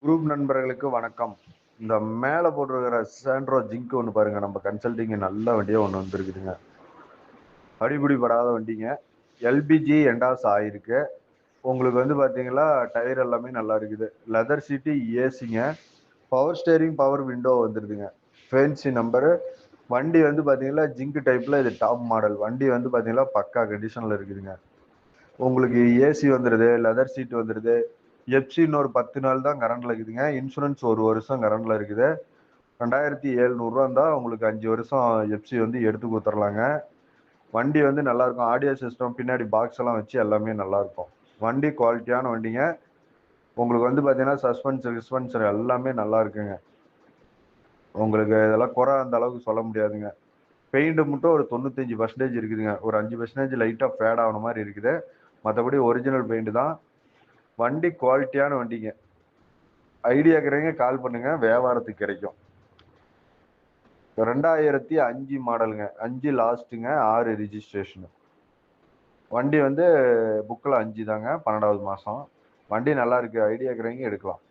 Group நண்பர்களுக்கு வணக்கம். இந்த மேலே போட்டிருக்கிற சாண்ட்ரோ ஜிங்க் ஒன்று பாருங்க, நம்ம கன்சல்டிங் நல்ல வண்டியா ஒன்று வந்துருக்குதுங்க. அடிபிடி படாத வண்டிங்க. எல்பிஜி என்டாஸ் ஆயிருக்கு. உங்களுக்கு வந்து பார்த்தீங்கன்னா டயர் எல்லாமே நல்லா இருக்குது. லெதர் சீட்டு, ஏசிங்க, பவர் ஸ்டேரிங், பவர் விண்டோ வந்துருதுங்க. Fancy number. வண்டி வந்து பார்த்தீங்கன்னா ஜிங்க் டைப்பில் இது டாப் மாடல். வண்டி வந்து பார்த்தீங்கன்னா பக்கா கண்டிஷனில் இருக்குதுங்க. உங்களுக்கு ஏசி வந்துடுது, லெதர் சீட் வந்துடுது. எஃப்சி இன்னொரு 10 நாள் தான் கரண்ட்ல இருக்குதுங்க. இன்சூரன்ஸ் 1 வருஷம் கரண்ட்ல இருக்குது. 2700 இருந்தால் உங்களுக்கு 5 வருஷம் எஃப்சி வந்து எடுத்து கொடுத்துர்லாங்க. வண்டி வந்து நல்லா இருக்கும். ஆடியோ சிஸ்டம், பின்னாடி பாக்ஸ் எல்லாம் வச்சு எல்லாமே நல்லா இருக்கும். வண்டி குவாலிட்டியான வண்டிங்க. உங்களுக்கு வந்து பார்த்தீங்கன்னா சஸ்பென்சர் எல்லாமே நல்லா இருக்குங்க. உங்களுக்கு இதெல்லாம் குறை அந்த அளவுக்கு சொல்ல முடியாதுங்க. பெயிண்ட் மட்டும் ஒரு 95% இருக்குதுங்க. ஒரு 5% லைட்டாக ஃபேட் ஆன மாதிரி இருக்குது. மற்றபடி ஒரிஜினல் பெயிண்ட் தான். வண்டி குவாலிட்டியான வண்டிங்க. ஐடியா இருக்கிறவங்க கால் பண்ணுங்க, வியாபாரத்துக்கு கிடைக்கும். 2005 மாடலுங்க. 5 லாஸ்ட்டுங்க, 6 ரிஜிஸ்ட்ரேஷனு. வண்டி வந்து புக்கில் 5 தாங்க, 12வது மாதம். வண்டி நல்லா இருக்கு, ஐடியா இருக்கிறவங்க எடுக்கலாம்.